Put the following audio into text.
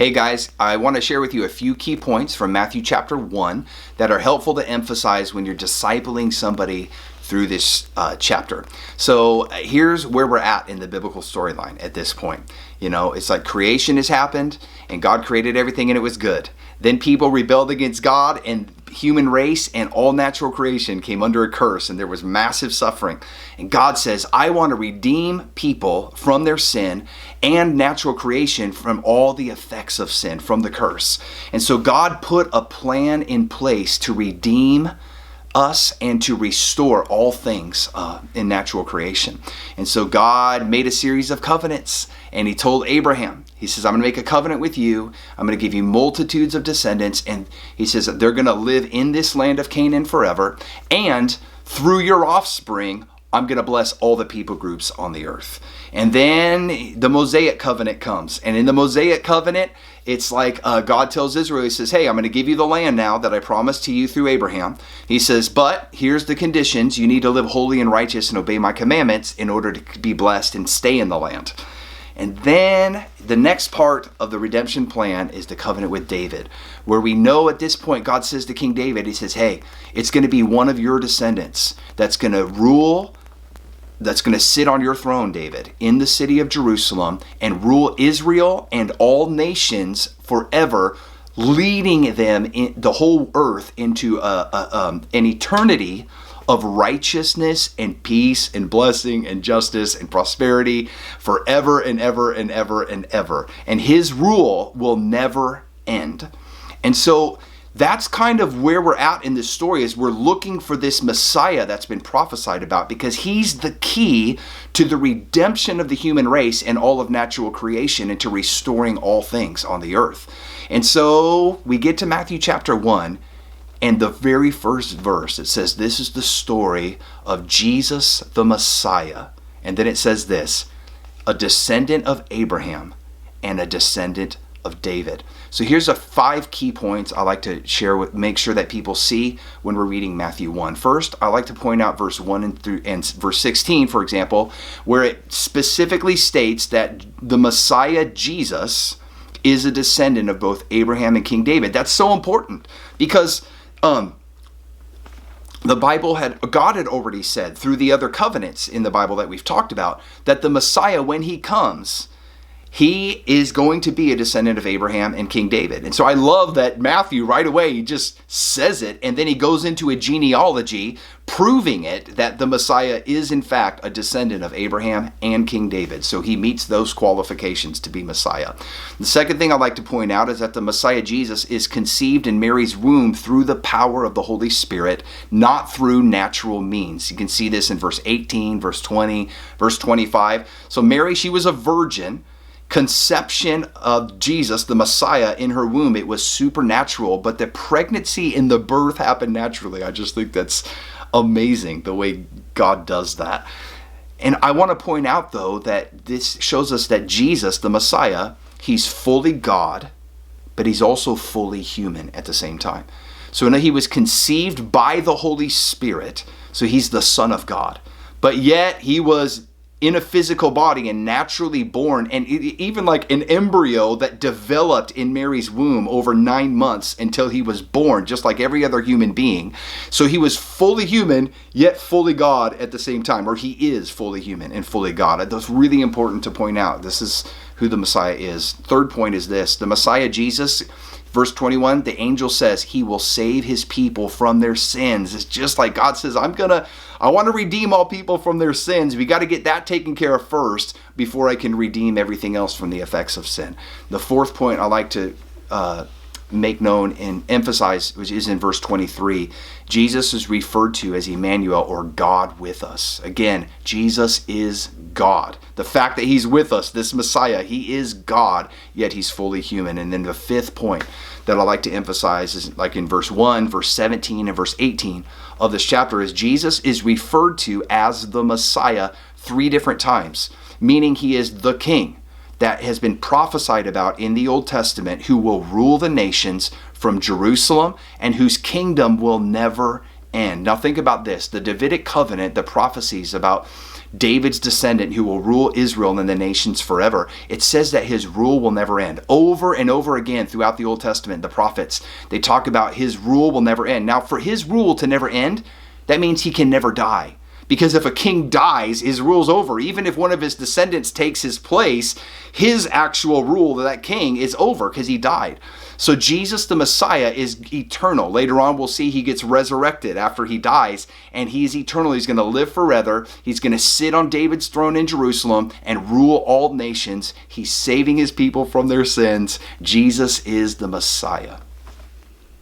Hey guys, I want to share with you a few key points from Matthew chapter 1 that are helpful to emphasize when you're discipling somebody through this chapter. So here's where we're at in the biblical storyline at this point. You know, it's like creation has happened and God created everything and it was good. Then people rebelled against God and human race and all natural creation came under a curse and there was massive suffering. And God says, I want to redeem people from their sin and natural creation from all the effects of sin, from the curse. And so God put a plan in place to redeem us and to restore all things in natural creation. And so God made a series of covenants and he told Abraham, he says, I'm going to make a covenant with you. I'm going to give you multitudes of descendants. And he says that they're going to live in this land of Canaan forever. And through your offspring, I'm going to bless all the people groups on the earth. And then the Mosaic covenant comes. And in the Mosaic covenant, it's like God tells Israel, he says, hey, I'm going to give you the land now that I promised to you through Abraham. He says, but here's the conditions. You need to live holy and righteous and obey my commandments in order to be blessed and stay in the land. And then the next part of the redemption plan is the covenant with David, where we know at this point, God says to King David, he says, hey, it's going to be one of your descendants that's going to rule, that's going to sit on your throne, David, in the city of Jerusalem and rule Israel and all nations forever, leading them in the whole earth into an eternity of righteousness and peace and blessing and justice and prosperity forever and ever and ever and ever. And his rule will never end. And so that's kind of where we're at in this story, is we're looking for this Messiah that's been prophesied about, because he's the key to the redemption of the human race and all of natural creation and to restoring all things on the earth. And so we get to Matthew chapter 1, and the very first verse, it says, this is the story of Jesus the Messiah. And then it says this, a descendant of Abraham and a descendant of David. So here's 5 key points I like to share with, make sure that people see when we're reading Matthew 1. First, I like to point out verse 1 and verse 16, for example, where it specifically states that the Messiah Jesus is a descendant of both Abraham and King David. That's so important because the Bible God had already said through the other covenants in the Bible that we've talked about, that the Messiah, when he comes, he is going to be a descendant of Abraham and King David. And so I love that Matthew right away, he just says it, and then he goes into a genealogy proving it, that the Messiah is in fact a descendant of Abraham and King David. So he meets those qualifications to be Messiah. The second thing I'd like to point out is that the Messiah Jesus is conceived in Mary's womb through the power of the Holy Spirit, not through natural means. You can see this in verse 18, verse 20, verse 25. So Mary, she was a virgin. Conception of Jesus, the Messiah, in her womb, it was supernatural, but the pregnancy and the birth happened naturally. I just think that's amazing, the way God does that. And I want to point out, though, that this shows us that Jesus, the Messiah, he's fully God, but he's also fully human at the same time. So he was conceived by the Holy Spirit, so he's the Son of God. But yet he was in a physical body and naturally born, and even like an embryo that developed in Mary's womb over 9 months until he was born, just like every other human being. So he was fully human, yet fully God at the same time, or he is fully human and fully God. That's really important to point out. This is who the Messiah is. Third point is this, the Messiah Jesus, verse 21, the angel says he will save his people from their sins. It's just like God says, I want to redeem all people from their sins. We got to get that taken care of first before I can redeem everything else from the effects of sin. The fourth point I like to make known and emphasize, which is in verse 23, Jesus is referred to as Emmanuel, or God with us. Again, Jesus is God. The fact that he's with us, this Messiah, he is God, yet he's fully human. And then the fifth point that I like to emphasize is like in verse 1, verse 17, and verse 18 of this chapter is Jesus is referred to as the Messiah 3 different times, meaning he is the king that has been prophesied about in the Old Testament, who will rule the nations from Jerusalem and whose kingdom will never end. Now think about this, the Davidic covenant, the prophecies about David's descendant who will rule Israel and the nations forever. It says that his rule will never end. Over and over again throughout the Old Testament, the prophets, they talk about his rule will never end. Now, for his rule to never end, that means he can never die. Because if a king dies, his rule's over. Even if one of his descendants takes his place, his actual rule of that king is over because he died. So Jesus the Messiah is eternal. Later on, we'll see he gets resurrected after he dies, and he's eternal. He's going to live forever. He's going to sit on David's throne in Jerusalem and rule all nations. He's saving his people from their sins. Jesus is the Messiah.